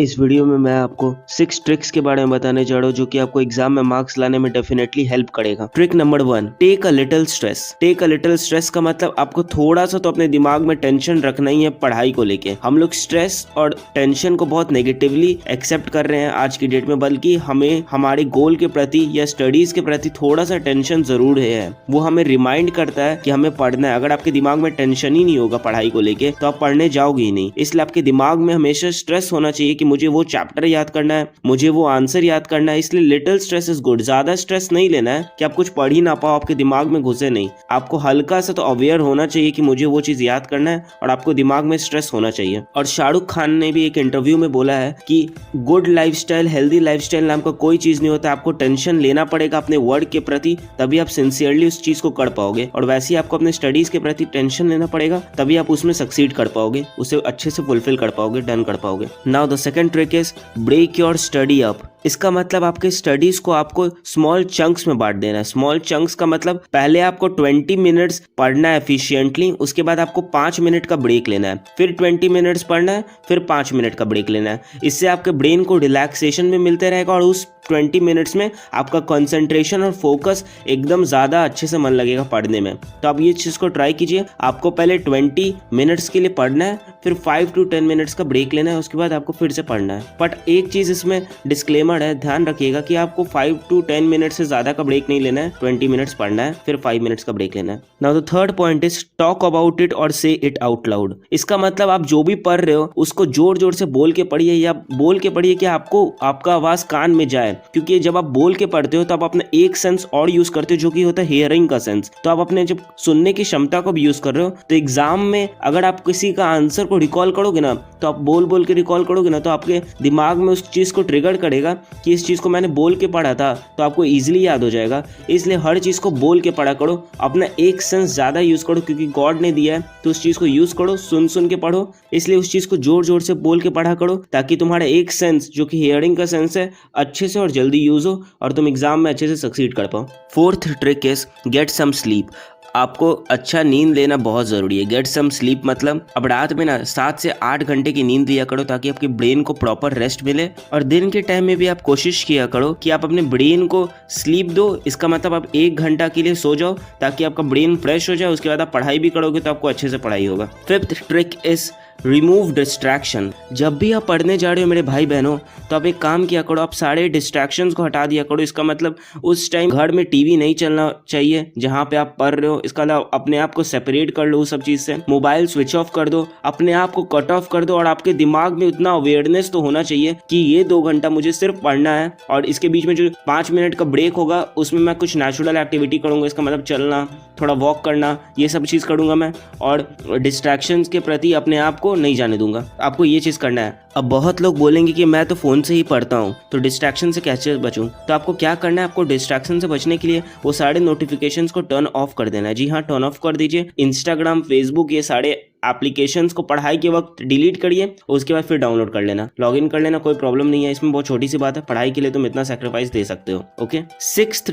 इस वीडियो में मैं आपको 6 ट्रिक्स के बारे में बताने जा रहा हूँ जो कि आपको एग्जाम में मार्क्स लाने में डेफिनेटली हेल्प करेगा। Trick number 1, take a little stress. Take a little stress का मतलब आपको थोड़ा सा तो अपने दिमाग में टेंशन रखना ही है पढ़ाई को लेके। हम लोग स्ट्रेस और टेंशन को बहुत नेगेटिवली एक्सेप्ट कर रहे हैं आज की डेट में, बल्कि हमें हमारे गोल के प्रति या स्टडीज के प्रति थोड़ा सा टेंशन जरूर है। वो हमें रिमाइंड करता है कि हमें पढ़ना है। अगर आपके दिमाग में टेंशन ही नहीं होगा पढ़ाई को लेके तो आप पढ़ने जाओगे ही नहीं। इसलिए आपके दिमाग में हमेशा स्ट्रेस होना चाहिए कि मुझे वो चैप्टर याद करना है, मुझे वो आंसर याद करना है। इसलिए लिटिल स्ट्रेस इज गुड। ज्यादा स्ट्रेस नहीं लेना है कि आप कुछ पढ़ ही ना पाओ, आपके दिमाग में घुसे नहीं। आपको हल्का सा तो अवेयर होना चाहिए कि मुझे वो चीज याद करना है और आपको दिमाग में स्ट्रेस होना चाहिए। और शाहरुख खान ने भी एक इंटरव्यू में बोला है कि गुड लाइफस्टाइल, हेल्दी लाइफस्टाइल नाम का कोई चीज नहीं होता। आपको टेंशन लेना पड़ेगा अपने वर्क के प्रति, तभी आप सिंसियरली उस चीज को कर पाओगे। और वैसे ही आपको अपने स्टडीज के प्रति टेंशन लेना पड़ेगा, तभी आप उसमें सक्सीड कर पाओगे, उसे अच्छे से फुलफिल कर पाओगे, डन कर पाओगे। Now the second trick is break your study up. इसका मतलब आपके स्टडीज को आपको स्मॉल चंक्स में बांट देना है। स्मॉल चंक्स का मतलब पहले आपको 20 मिनट्स पढ़ना है एफिशिएंटली, उसके बाद आपको 5 मिनट का ब्रेक लेना है, फिर 20 मिनट्स पढ़ना है, फिर 5 मिनट का ब्रेक लेना है। इससे आपके ब्रेन को रिलैक्सेशन भी मिलते रहेगा और उस 20 मिनट्स में आपका कंसंट्रेशन और फोकस एकदम ज़्यादा अच्छे से मन लगेगा पढ़ने में। तो आप ये चीज़ को ट्राई कीजिए। आपको पहले 20 मिनट्स के लिए पढ़ना है, फिर 5 to 10 मिनट्स का ब्रेक लेना है, उसके बाद आपको फिर से पढ़ना है। बट एक चीज़ इसमें डिस्क्लेमर है, ध्यान रखिएगा कि आपको 5 to 10 मिनट से ज़्यादा का ब्रेक नहीं लेना है। 20 मिनट्स पढ़ना है, फिर 5 मिनट्स का ब्रेक लेना है। Now the third point is talk about it और से इट आउट लाउड। इसका मतलब आप जो भी पढ़ रहे हो उसको जोर जोर से बोल के पढ़िए, या बोल के पढ़िए कि आपको आपका आवाज़ कान में जाए। क्योंकि जब आप बोल के पढ़ते हो तो आप अपना एक सेंस और यूज करते हो जो कि होता है हियरिंग का सेंस। तो आप अपने जब सुनने की क्षमता को भी यूज कर रहे हो, तो एग्जाम में अगर आप किसी का आंसर को रिकॉल करोगे ना, तो आप बोल बोल के रिकॉल करोगे ना, तो आपके दिमाग में उस चीज को ट्रिगर करेगा कि इस चीज को मैंने बोल के पढ़ा था, तो आपको इजीली याद हो जाएगा। इसलिए हर चीज को बोल के पढ़ा करो, अपना एक सेंस ज्यादा यूज करो, क्योंकि गॉड ने दिया है तो उस चीज को यूज करो, सुन सुन के पढ़ो। इसलिए उस चीज को जोर जोर से बोल के पढ़ा करो, ताकि तुम्हारा एक सेंस जो कि हियरिंग का सेंस है अच्छे से और जल्दी यूज हो और तुम एग्जाम में अच्छे से सक्सीड कर पाओ। Fourth trick is get some sleep. आपको अच्छा नींद लेना बहुत ज़रूरी है। गेट सम स्लीप मतलब अब रात में ना 7 से 8 घंटे की नींद लिया करो, ताकि आपके ब्रेन को प्रॉपर रेस्ट मिले। और दिन के टाइम में भी आप कोशिश किया करो कि आप अपने ब्रेन को स्लीप दो। इसका मतलब आप 1 घंटा के लिए सो जाओ, ताकि आपका ब्रेन फ्रेश हो जाए। उसके बाद आप पढ़ाई भी करोगे तो आपको अच्छे से पढ़ाई होगा। Fifth trick is remove distraction. जब भी आप पढ़ने जा रहे हो मेरे भाई बहनों, तो आप एक काम किया करो, आप सारे डिस्ट्रैक्शंस को हटा दिया करो। इसका मतलब उस टाइम घर में टीवी नहीं चलना चाहिए जहाँ पे आप पढ़ रहे हो। इसका मतलब अपने आप को सेपरेट कर लो उस सब चीज़ से। मोबाइल स्विच ऑफ कर दो, अपने आप को कट ऑफ कर दो। और आपके दिमाग में उतना अवेयरनेस तो होना चाहिए कि ये 2 घंटा मुझे सिर्फ पढ़ना है, और इसके बीच में जो 5 मिनट का ब्रेक होगा उसमें मैं कुछ नेचुरल एक्टिविटी करूँगा। इसका मतलब चलना, थोड़ा वॉक करना, ये सब चीज़ करूँगा मैं। और डिस्ट्रैक्शंस के प्रति अपने आप को नहीं जाने दूंगा। आपको ये चीज़ करना है। अब बहुत लोग बोलेंगे कि मैं तो फ़ोन से ही पढ़ता हूँ, तो डिस्ट्रैक्शन से कैसे बचूं? तो आपको क्या करना है, आपको डिस्ट्रैक्शन से बचने के लिए वो सारे नोटिफिकेशंस को टर्न ऑफ कर देना है। जी हाँ, टर्न ऑफ कर दीजिए। इंस्टाग्राम, फेसबुक, ये सारे एप्लीकेशंस को पढ़ाई के वक्त डिलीट करिए, उसके बाद फिर डाउनलोड कर लेना, लॉगिन कर लेना, कोई प्रॉब्लम नहीं है। इसमें बहुत छोटी सी बात है, पढ़ाई के लिए तुम इतना सेक्रीफाइस दे सकते हो। Okay. Sixth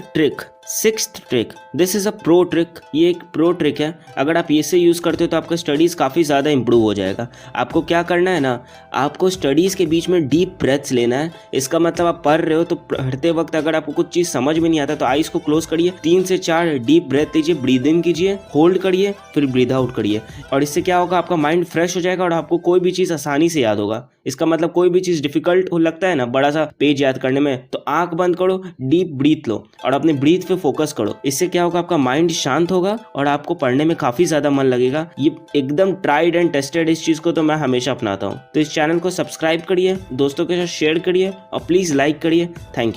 trick, this is a pro trick. ये एक प्रो ट्रिक है। अगर आप ये से यूज करते हो तो आपका स्टडीज काफी ज्यादा इंप्रूव हो जाएगा। आपको क्या करना है ना, आपको स्टडीज के बीच में डीप ब्रेथ्स लेना है। इसका मतलब आप पढ़ रहे हो तो पढ़ते वक्त अगर आपको कुछ चीज समझ में नहीं आता तो आईज को क्लोज करिए, 3 से 4 डीप ब्रेथ लीजिए, ब्रीद इन कीजिए, होल्ड करिए, फिर ब्रीद आउट करिए। और इससे क्या होगा, आपका माइंड फ्रेश हो जाएगा और आपको कोई भी चीज आसानी से याद होगा। इसका मतलब कोई भी चीज डिफिकल्ट हो लगता है ना बड़ा सा पेज याद करने में, तो आंख बंद करो, डीप ब्रीथ लो और अपने ब्रीथ पे फोकस करो। इससे क्या होगा, आपका माइंड शांत होगा और आपको पढ़ने में काफी ज्यादा मन लगेगा। ये एकदम ट्राइड एंड टेस्टेड इस चीज को तो मैं हमेशा अपनाता हूँ। तो इस चैनल को सब्सक्राइब करिए, दोस्तों के साथ शेयर करिए और प्लीज लाइक करिए। Thank you.